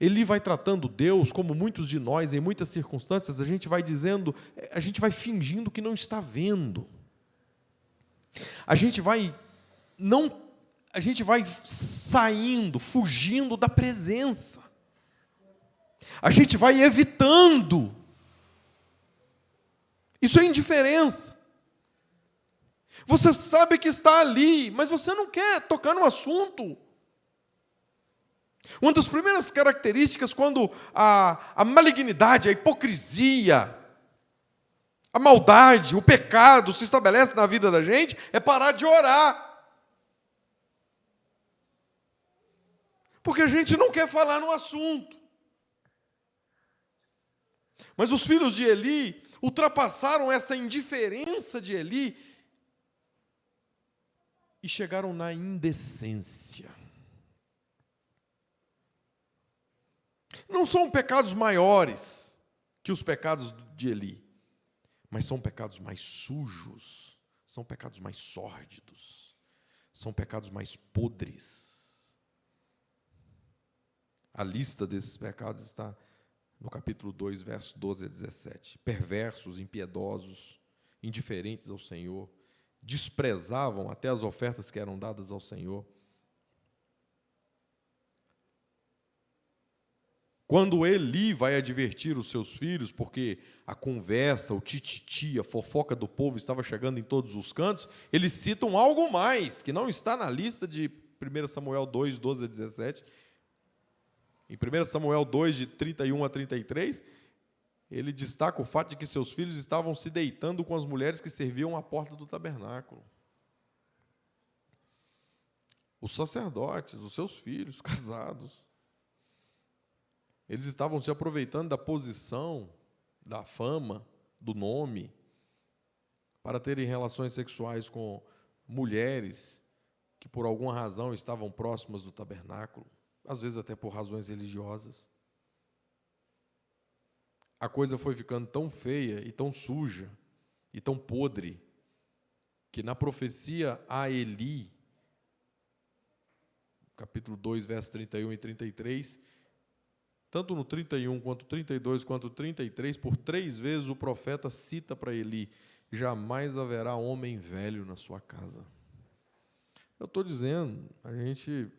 Eli vai tratando Deus como muitos de nós, em muitas circunstâncias, a gente vai dizendo, a gente vai fingindo que não está vendo. A gente vai saindo, fugindo da presença. A gente vai evitando. Isso é indiferença. Você sabe que está ali, mas você não quer tocar no assunto. Uma das primeiras características quando a malignidade, a hipocrisia, a maldade, o pecado se estabelece na vida da gente, é parar de orar. Porque a gente não quer falar no assunto. Mas os filhos de Eli ultrapassaram essa indiferença de Eli e chegaram na indecência. Não são pecados maiores que os pecados de Eli, mas são pecados mais sujos, são pecados mais sórdidos, são pecados mais podres. A lista desses pecados está no capítulo 2, versos 12 a 17. Perversos, impiedosos, indiferentes ao Senhor, desprezavam até as ofertas que eram dadas ao Senhor. Quando Eli vai advertir os seus filhos, porque a conversa, o tititi, a fofoca do povo estava chegando em todos os cantos, eles citam algo mais, que não está na lista de 1 Samuel 2, 12 a 17. Em 1 Samuel 2, de 31 a 33, ele destaca o fato de que seus filhos estavam se deitando com as mulheres que serviam à porta do tabernáculo. Os sacerdotes, os seus filhos, casados, eles estavam se aproveitando da posição, da fama, do nome, para terem relações sexuais com mulheres que, por alguma razão, estavam próximas do tabernáculo, às vezes até por razões religiosas. A coisa foi ficando tão feia e tão suja e tão podre, que na profecia a Eli, capítulo 2, versos 31 e 33, tanto no 31, quanto 32, quanto 33, por 3 vezes o profeta cita para Eli: jamais haverá homem velho na sua casa. Eu estou dizendo, a gente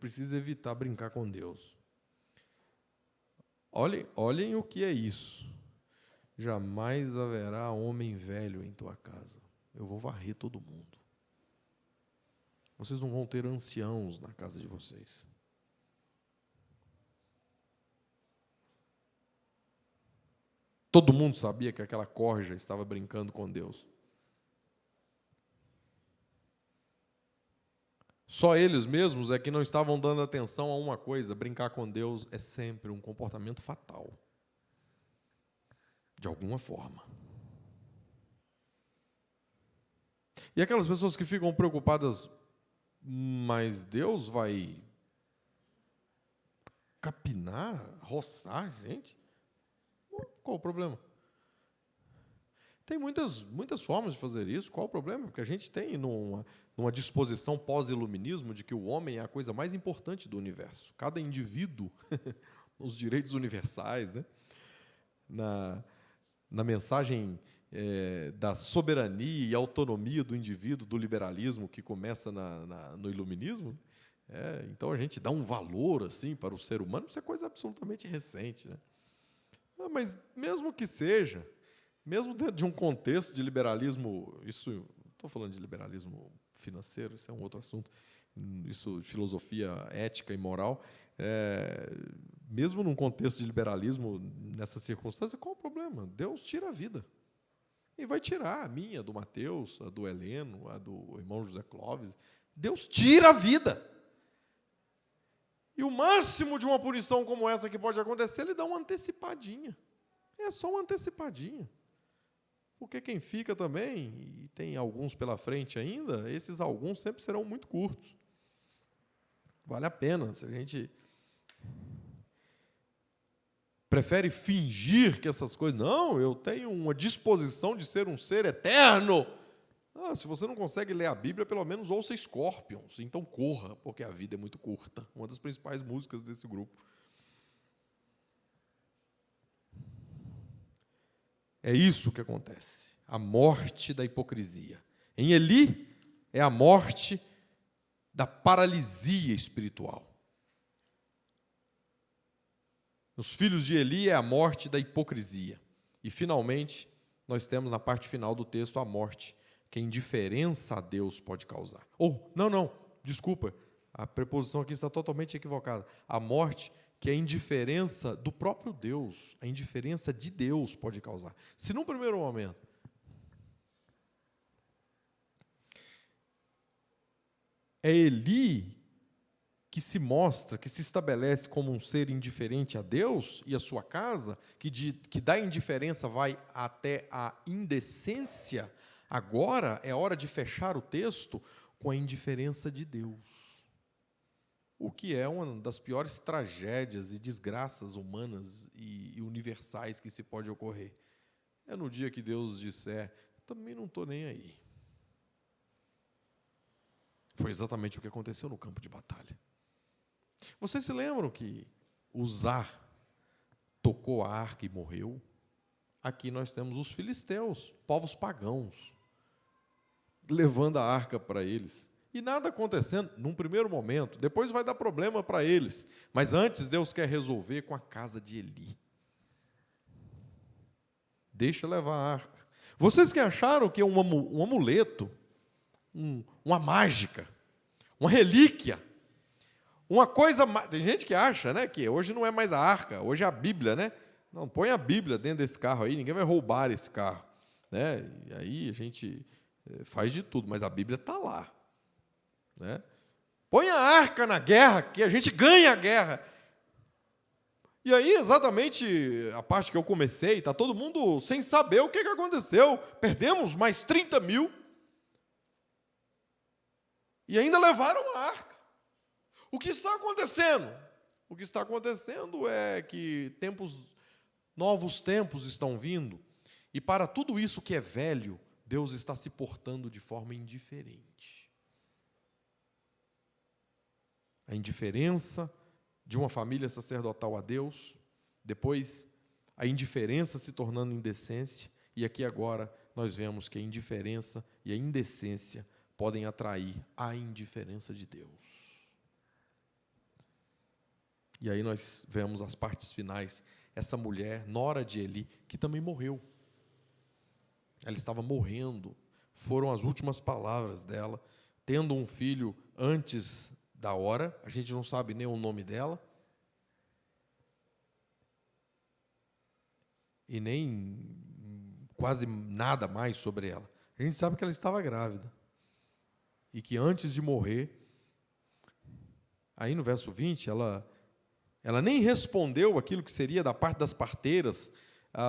precisa evitar brincar com Deus. Olhem o que é isso. Jamais haverá homem velho em tua casa. Eu vou varrer todo mundo. Vocês não vão ter anciãos na casa de vocês. Todo mundo sabia que aquela corja estava brincando com Deus. Só eles mesmos é que não estavam dando atenção a uma coisa: brincar com Deus é sempre um comportamento fatal. De alguma forma. E aquelas pessoas que ficam preocupadas: mas Deus vai capinar, roçar a gente? Qual o problema? Tem muitas formas de fazer isso. Qual o problema? Porque a gente tem numa disposição pós-iluminismo de que o homem é a coisa mais importante do universo. Cada indivíduo, os direitos universais, né? Na mensagem da soberania e autonomia do indivíduo, do liberalismo, que começa no iluminismo, então a gente dá um valor assim para o ser humano. Isso é coisa absolutamente recente, né? Mas mesmo que seja, mesmo dentro de um contexto de liberalismo, isso, estou falando de liberalismo financeiro, isso é um outro assunto, isso de filosofia ética e moral, mesmo num contexto de liberalismo, nessa circunstância, qual o problema? Deus tira a vida. E vai tirar a minha, a do Mateus, a do Heleno, a do irmão José Clóvis. Deus tira a vida. E o máximo de uma punição como essa que pode acontecer, ele dá uma antecipadinha. É só uma antecipadinha. Porque quem fica também, e tem alguns pela frente ainda, esses alguns sempre serão muito curtos. Vale a pena. Se a gente prefere fingir que essas coisas... Não, eu tenho uma disposição de ser um ser eterno. Se você não consegue ler a Bíblia, pelo menos ouça Scorpions. Então corra, porque a vida é muito curta. Uma das principais músicas desse grupo. É isso que acontece. A morte da hipocrisia. Em Eli, é a morte da paralisia espiritual. Nos filhos de Eli, é a morte da hipocrisia. E, finalmente, nós temos na parte final do texto a morte que a indiferença a Deus pode causar. Desculpa, a preposição aqui está totalmente equivocada. A morte que a indiferença do próprio Deus, a indiferença de Deus pode causar. Se num primeiro momento é Eli que se mostra, que se estabelece como um ser indiferente a Deus e a sua casa, que da indiferença vai até a indecência, agora é hora de fechar o texto com a indiferença de Deus. O que é uma das piores tragédias e desgraças humanas e universais que se pode ocorrer. É no dia que Deus disser, também não estou nem aí. Foi exatamente o que aconteceu no campo de batalha. Vocês se lembram que Uzá tocou a arca e morreu? Aqui nós temos os filisteus, povos pagãos, levando a arca para eles. E nada acontecendo num primeiro momento. Depois vai dar problema para eles. Mas antes Deus quer resolver com a casa de Eli. Deixa levar a arca. Vocês que acharam que é um amuleto, uma mágica, uma relíquia, uma coisa... Tem gente que acha, né, que hoje não é mais a arca, hoje é a Bíblia, né? Não, põe a Bíblia dentro desse carro aí, ninguém vai roubar esse carro, né? E aí a gente faz de tudo, mas a Bíblia está lá, né? Põe a arca na guerra, que a gente ganha a guerra. E aí, exatamente a parte que eu comecei, está todo mundo sem saber o que aconteceu. Perdemos mais 30 mil. E ainda levaram a arca. O que está acontecendo? O que está acontecendo é que novos tempos estão vindo. E para tudo isso que é velho, Deus está se portando de forma indiferente. A indiferença de uma família sacerdotal a Deus, depois a indiferença se tornando indecência, e aqui agora nós vemos que a indiferença e a indecência podem atrair a indiferença de Deus. E aí nós vemos as partes finais, essa mulher, nora de Eli, que também morreu. Ela estava morrendo, foram as últimas palavras dela, tendo um filho antes da hora, a gente não sabe nem o nome dela, e nem quase nada mais sobre ela. A gente sabe que ela estava grávida, e que antes de morrer, aí no verso 20, ela nem respondeu aquilo que seria da parte das parteiras,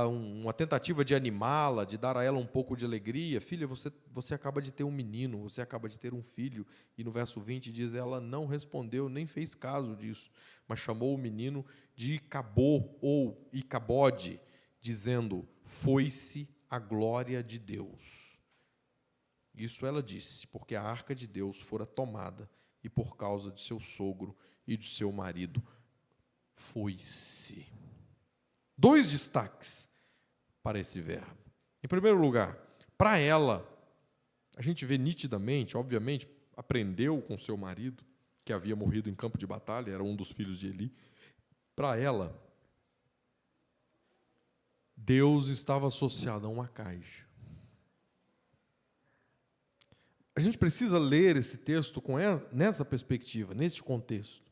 uma tentativa de animá-la, de dar a ela um pouco de alegria. Filha, você acaba de ter um menino, você acaba de ter um filho. E no verso 20 diz, ela não respondeu, nem fez caso disso, mas chamou o menino de Icabô ou Icabode, dizendo, foi-se a glória de Deus. Isso ela disse, porque a arca de Deus fora tomada, e por causa de seu sogro e de seu marido, foi-se. 2 destaques para esse verbo. Em primeiro lugar, para ela, a gente vê nitidamente, obviamente, aprendeu com seu marido, que havia morrido em campo de batalha, era um dos filhos de Eli. Para ela, Deus estava associado a uma caixa. A gente precisa ler esse texto nessa perspectiva, nesse contexto.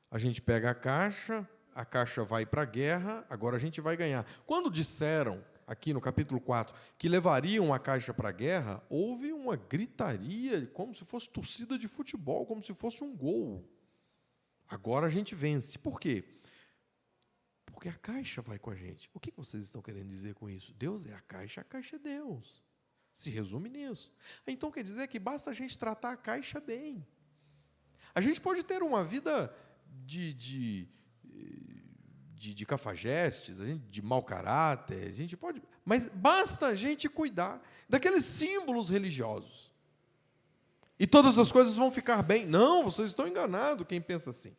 A gente pega a caixa vai para a guerra, agora a gente vai ganhar. Quando disseram, aqui no capítulo 4, que levariam a caixa para a guerra, houve uma gritaria, como se fosse torcida de futebol, como se fosse um gol. Agora a gente vence. Por quê? Porque a caixa vai com a gente. O que vocês estão querendo dizer com isso? Deus é a caixa é Deus. Se resume nisso. Então quer dizer que basta a gente tratar a caixa bem. A gente pode ter uma vida de cafajestes, de mau caráter, a gente pode, mas basta a gente cuidar daqueles símbolos religiosos. E todas as coisas vão ficar bem. Não, vocês estão enganados, quem pensa assim.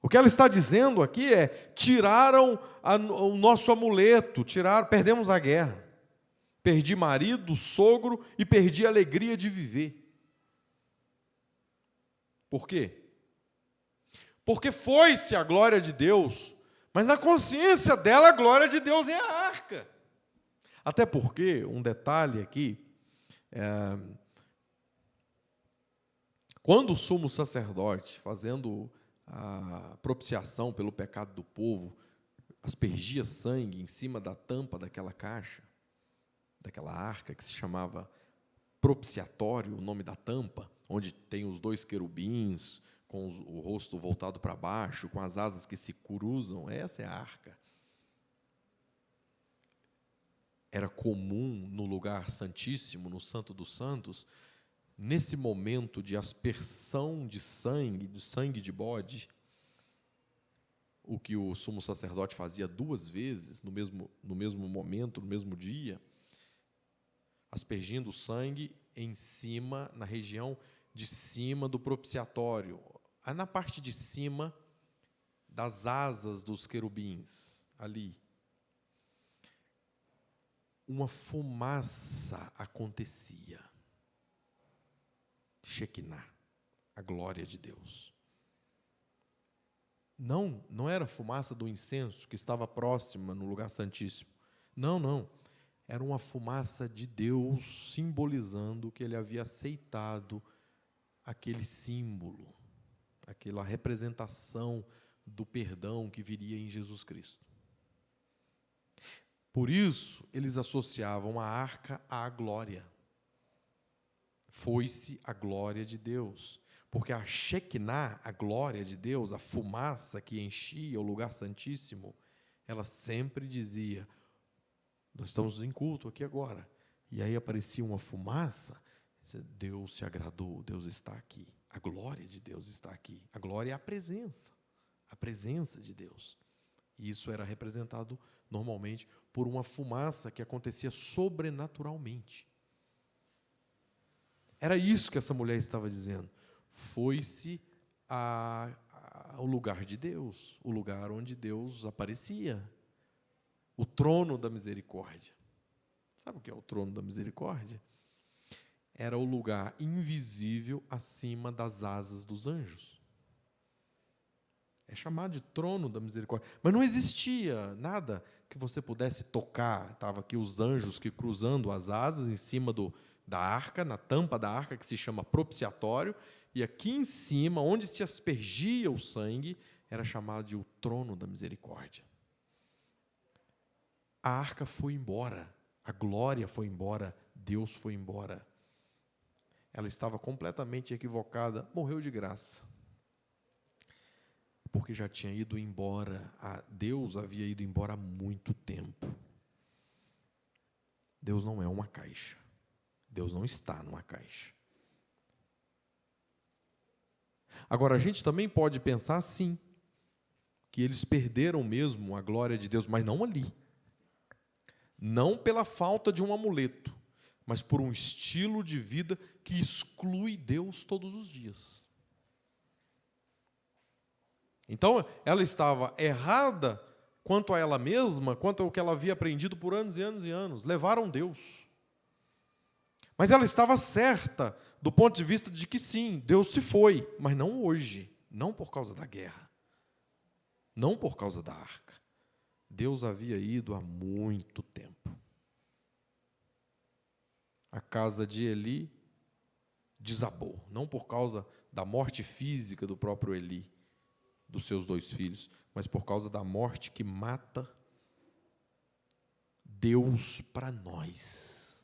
O que ela está dizendo aqui é: tiraram o nosso amuleto, perdemos a guerra. Perdi marido, sogro e perdi a alegria de viver. Por quê? Porque foi-se a glória de Deus, mas na consciência dela a glória de Deus é a arca. Até porque, um detalhe aqui, quando o sumo sacerdote, fazendo a propiciação pelo pecado do povo, aspergia sangue em cima da tampa daquela caixa, daquela arca que se chamava propiciatório, o nome da tampa, onde tem os 2 querubins, com o rosto voltado para baixo, com as asas que se cruzam, essa é a arca. Era comum no lugar santíssimo, no Santo dos Santos, nesse momento de aspersão de sangue de bode, o que o sumo sacerdote fazia 2 vezes, no mesmo momento, no mesmo dia, aspergindo o sangue em cima, na região de cima do propiciatório, na parte de cima das asas dos querubins, ali. Uma fumaça acontecia. Shekinah, a glória de Deus. Não era a fumaça do incenso que estava próxima no lugar santíssimo. Não. Era uma fumaça de Deus simbolizando que ele havia aceitado aquele símbolo, aquela representação do perdão que viria em Jesus Cristo. Por isso, eles associavam a arca à glória. Foi-se a glória de Deus. Porque a Shekinah, a glória de Deus, a fumaça que enchia o lugar santíssimo, ela sempre dizia: nós estamos em culto aqui agora. E aí aparecia uma fumaça, Deus se agradou, Deus está aqui. A glória de Deus está aqui. A glória é a presença de Deus. E isso era representado normalmente por uma fumaça que acontecia sobrenaturalmente. Era isso que essa mulher estava dizendo. Foi-se ao lugar de Deus, o lugar onde Deus aparecia, o trono da misericórdia. Sabe o que é o trono da misericórdia? Era o lugar invisível acima das asas dos anjos. É chamado de trono da misericórdia. Mas não existia nada que você pudesse tocar. Estava aqui os anjos que cruzando as asas em cima da arca, na tampa da arca, que se chama propiciatório, e aqui em cima, onde se aspergia o sangue, era chamado de o trono da misericórdia. A arca foi embora, a glória foi embora, Deus foi embora. Ela estava completamente equivocada, morreu de graça. Porque já tinha ido embora, Deus havia ido embora há muito tempo. Deus não é uma caixa. Deus não está numa caixa. Agora, a gente também pode pensar assim, que eles perderam mesmo a glória de Deus, mas não ali. não pela falta de um amuleto, mas por um estilo de vida que exclui Deus todos os dias. Então, ela estava errada quanto a ela mesma, quanto ao que ela havia aprendido por anos e anos e anos. Levaram Deus. Mas ela estava certa do ponto de vista de que sim, Deus se foi, mas não hoje, não por causa da guerra, não por causa da arca. Deus havia ido há muito tempo. A casa de Eli desabou, não por causa da morte física do próprio Eli, dos seus 2 filhos, mas por causa da morte que mata Deus para nós.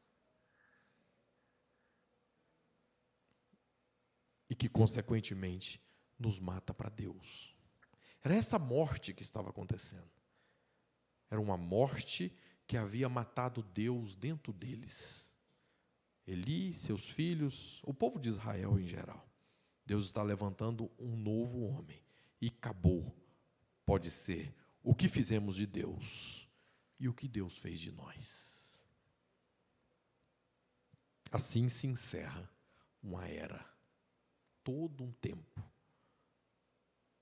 E que, consequentemente, nos mata para Deus. Era essa morte que estava acontecendo. Era uma morte que havia matado Deus dentro deles. Eli, seus filhos, o povo de Israel em geral. Deus está levantando um novo homem. E acabou. Pode ser o que fizemos de Deus e o que Deus fez de nós. Assim se encerra uma era, todo um tempo,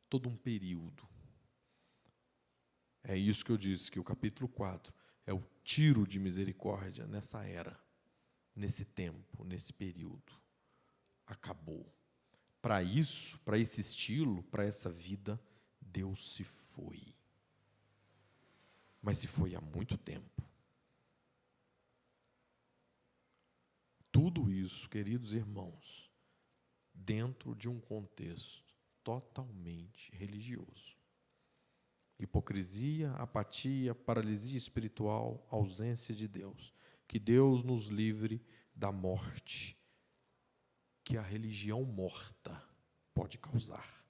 todo um período. É isso que eu disse, que o capítulo 4 é o tiro de misericórdia nessa era, nesse tempo, nesse período. Acabou. Para isso, para esse estilo, para essa vida, Deus se foi. Mas se foi há muito tempo. Tudo isso, queridos irmãos, dentro de um contexto totalmente religioso. Hipocrisia, apatia, paralisia espiritual, ausência de Deus. Que Deus nos livre da morte que a religião morta pode causar.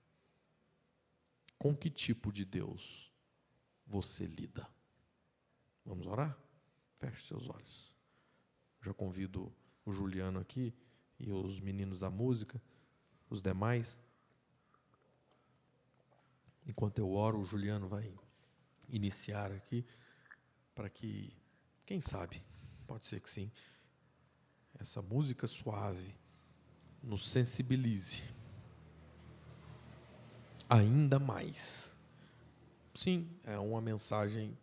Com que tipo de Deus você lida? Vamos orar? Feche seus olhos. Já convido o Juliano aqui e os meninos da música, os demais. Enquanto eu oro, o Juliano vai iniciar aqui, para que, quem sabe, pode ser que sim, essa música suave nos sensibilize ainda mais. Sim, é uma mensagem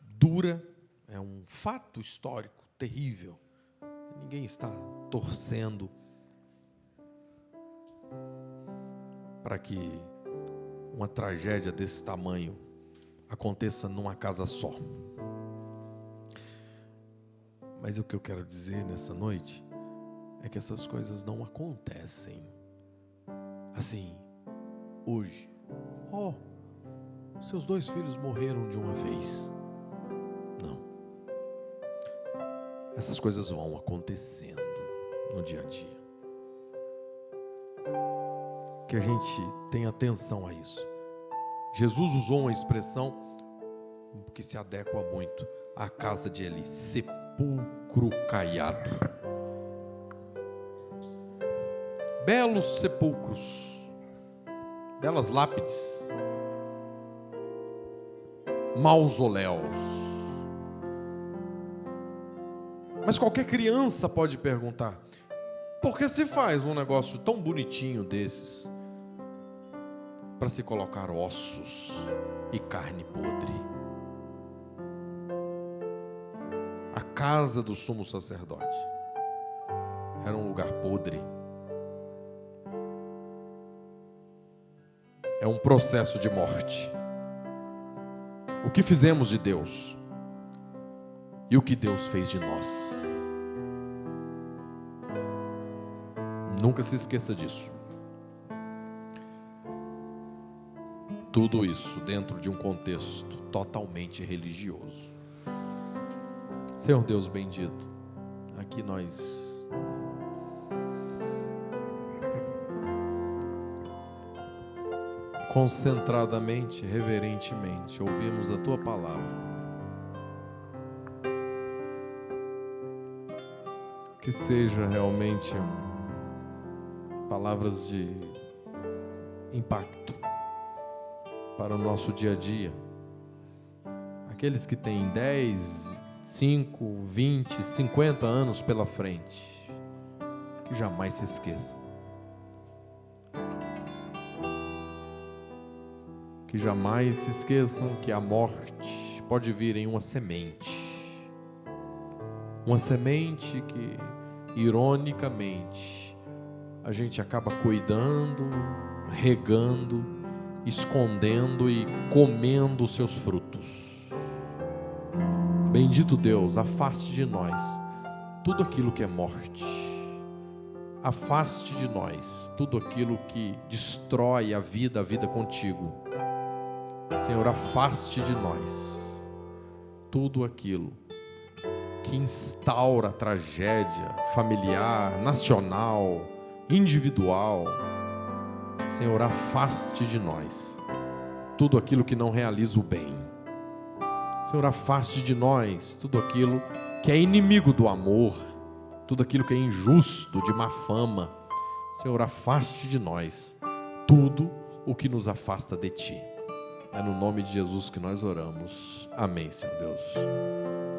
dura, é um fato histórico terrível. Ninguém está torcendo para que uma tragédia desse tamanho aconteça numa casa só. Mas o que eu quero dizer nessa noite é que essas coisas não acontecem assim, hoje. Oh, seus 2 filhos morreram de uma vez. Não. Essas coisas vão acontecendo no dia a dia. Que a gente tenha atenção a isso. Jesus usou uma expressão que se adequa muito à casa de Eli: sepulcro caiado. Belos sepulcros, belas lápides, mausoléus. Mas qualquer criança pode perguntar: por que se faz um negócio tão bonitinho desses para se colocar ossos e carne podre? A casa do sumo sacerdote era um lugar podre. É um processo de morte. O que fizemos de Deus e o que Deus fez de nós. Nunca se esqueça disso. Tudo isso dentro de um contexto totalmente religioso. Senhor Deus bendito, aqui nós concentradamente, reverentemente ouvimos a Tua palavra. Que seja realmente palavras de impacto para o nosso dia a dia. Aqueles que têm 10, 5, 20, 50 anos pela frente, que jamais se esqueçam. Que jamais se esqueçam que a morte pode vir em uma semente. Uma semente que, ironicamente, a gente acaba cuidando, regando, escondendo e comendo os seus frutos. Bendito Deus, afaste de nós tudo aquilo que é morte. Afaste de nós tudo aquilo que destrói a vida contigo. Senhor, afaste de nós tudo aquilo que instaura tragédia familiar, nacional, individual. Senhor, afaste de nós tudo aquilo que não realiza o bem. Senhor, afaste de nós tudo aquilo que é inimigo do amor, tudo aquilo que é injusto, de má fama. Senhor, afaste de nós tudo o que nos afasta de Ti. É no nome de Jesus que nós oramos. Amém, Senhor Deus.